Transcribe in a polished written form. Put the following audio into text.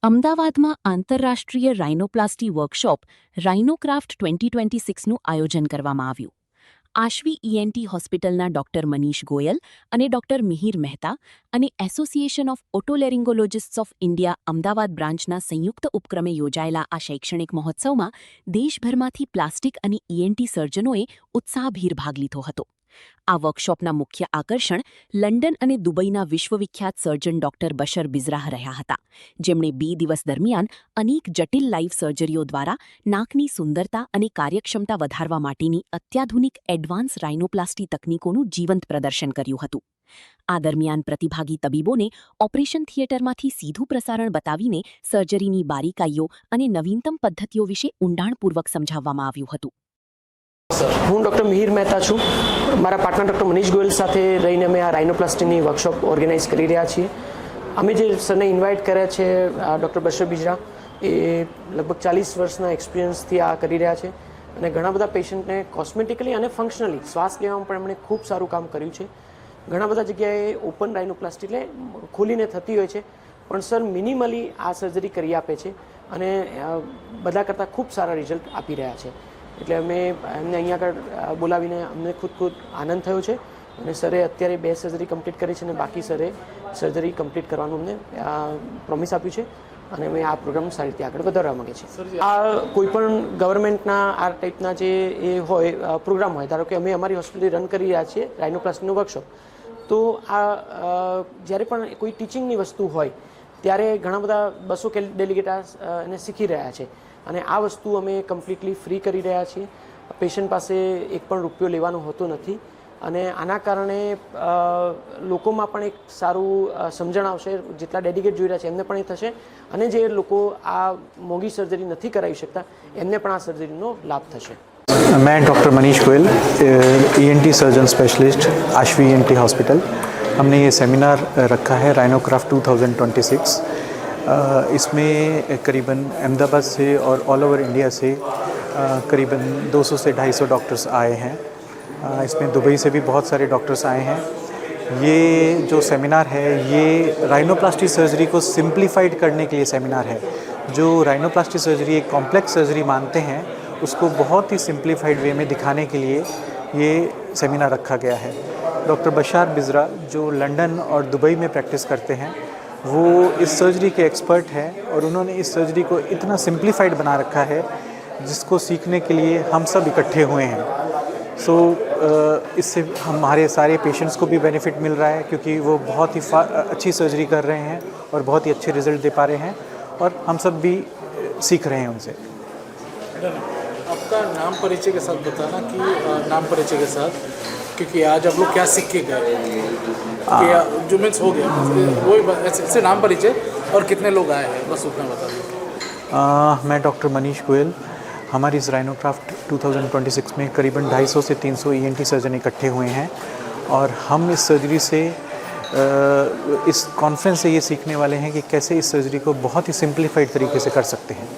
અમદાવાદમાં આંતરરાષ્ટ્રીય રાઇનોપ્લાસ્ટી વર્કશોપ રાઇનોક્રાફ્ટ 2026નું આયોજન કરવામાં આવ્યું. આશ્વી ઈએનટી હોસ્પિટલના ડોક્ટર મનીષ ગોયલ અને ડોક્ટર મિહિર મહેતા અને association of otolaryngologists of India Ahmedabad બ્રાન્ચના સંયુક્ત ઉપક્રમે યોજાયેલા આ શૈક્ષણિક મહોત્સવમાં દેશભરમાંથી પ્લાસ્ટિક અને ઈએનટી સર્જનોએ ઉત્સાહભેર ભાગ લીધો હતો. આ વર્કશોપના મુખ્ય આકર્ષણ લંડન અને દુબઈના વિશ્વવિખ્યાત સર્જન ડોક્ટર બશર બિઝરાહ રહ્યા હતા, જેમણે 2 દિવસ દરમિયાન અનેક જટિલ લાઇવ સર્જરીઓ દ્વારા નાકની સુંદરતા અને કાર્યક્ષમતા વધારવા માટેની અત્યાધુનિક એડવાન્સ રાઇનોપ્લાસ્ટી તકનીકોનું જીવંત પ્રદર્શન કર્યું હતું. આ દરમિયાન પ્રતિભાગી તબીબોને ઓપરેશન થિયેટરમાંથી સીધું પ્રસારણ બતાવીને સર્જરીની બારીકાઈઓ અને નવીનતમ પદ્ધતિઓ વિશે ઊંડાણપૂર્વક સમજાવવામાં આવ્યું હતું. હું ડૉક્ટર મિહિર મહેતા છું. મારા પાર્ટનર ડૉક્ટર મનીષ ગોયલ સાથે રહીને અમે આ રાઇનોપ્લાસ્ટીની વર્કશોપ ઓર્ગેનાઇઝ કરી રહ્યા છીએ. અમે જે સરને ઇન્વાઇટ કર્યા છે ડૉક્ટર બશર બિઝરાહ, એ લગભગ 40 વર્ષના એક્સપિરિયન્સથી આ કરી રહ્યા છે અને ઘણા બધા પેશન્ટને કોસ્મેટિકલી અને ફંક્શનલી શ્વાસ લેવામાં પણ એમણે ખૂબ સારું કામ કર્યું છે. ઘણા બધા જગ્યાએ ઓપન રાઇનોપ્લાસ્ટી એટલે ખોલીને થતી હોય છે, પણ સર મિનિમલી આ સર્જરી કરી આપે છે અને બધા કરતાં ખૂબ સારા રિઝલ્ટ આપી રહ્યા છે. એટલે અમે એમને અહીંયા આગળ બોલાવીને અમને ખુદ આનંદ થયો છે અને સરે અત્યારે 2 સર્જરી કમ્પ્લીટ કરી છે અને બાકી સરે સર્જરી કમ્પ્લીટ કરવાનું અમને પ્રોમિસ આપ્યું છે અને અમે આ પ્રોગ્રામ સારી રીતે આગળ વધારવા માગીએ છીએ. આ કોઈપણ ગવર્મેન્ટના આ ટાઈપના જે એ હોય પ્રોગ્રામ હોય, ધારો કે અમે અમારી હોસ્પિટલ રન કરી રહ્યા છીએ રાઇનોપ્લાસ્ટીનો વર્કશોપ, તો આ જ્યારે પણ કોઈ ટીચિંગની વસ્તુ હોય ત્યારે ઘણા બધા 200 ડેલિગેટ એને શીખી રહ્યા છે અને આ વસ્તુ અમે કમ્પ્લીટલી ફ્રી કરી રહ્યા છીએ. પેશન્ટ પાસે એક પણ રૂપિયો લેવાનો હોતો નથી અને આના કારણે લોકોમાં પણ એક સારું સમજણ આવશે. જેટલા ડેડિકેટ જોઈ રહ્યા છે એમને પણ એ થશે અને જે લોકો આ મોંઘી સર્જરી નથી કરાવી શકતા એમને પણ આ સર્જરીનો લાભ થશે. मैं doctor Manish Goyal, ENT surgeon specialist, Ashvi ENT hospital. हमने ये सेमिनार रखा है राइनोक्राफ्ट 2026. इसमें करीबन अहमदाबाद से और ऑल ओवर इंडिया से करीबन 200 से 250 डॉक्टर्स आए हैं. इसमें दुबई से भी बहुत सारे डॉक्टर्स आए हैं. ये जो सेमिनार है ये राइनोप्लास्टी सर्जरी को सिंप्लीफाइड करने के लिए सेमिनार है. जो राइनोप्लास्टी सर्जरी एक कॉम्प्लेक्स सर्जरी मानते हैं उसको बहुत ही सिंप्लीफाइड वे में दिखाने के लिए ये सेमिनार रखा गया है. डॉक्टर बशर बिज़राह जो लंदन और दुबई में प्रैक्टिस करते हैं वो इस सर्जरी के एक्सपर्ट हैं और उन्होंने इस सर्जरी को इतना सिंप्लीफाइड बना रखा है जिसको सीखने के लिए हम सब इकट्ठे हुए हैं. सो इससे हमारे सारे पेशेंट्स को भी बेनिफिट मिल रहा है क्योंकि वो बहुत ही अच्छी सर्जरी कर रहे हैं और बहुत ही अच्छे रिजल्ट दे पा रहे हैं और हम सब भी सीख रहे हैं उनसे. आपका नाम परिचय के साथ बताना कि नाम परिचय के साथ, क्योंकि आज आप लोग क्या सीख के गए जो मीन्स हो गया वो ऐसे नाम परिचय और कितने लोग आए हैं बस उतना बता दो. मैं डॉक्टर मनीष गोयल. हमारी इस राइनोक्राफ्ट 2026 में करीबन 250 से 300 ईएनटी सर्जन इकट्ठे हुए हैं और हम इस सर्जरी से इस कॉन्फ्रेंस से ये सीखने वाले हैं कि कैसे इस सर्जरी को बहुत ही सिंप्लीफाइड तरीके से कर सकते हैं.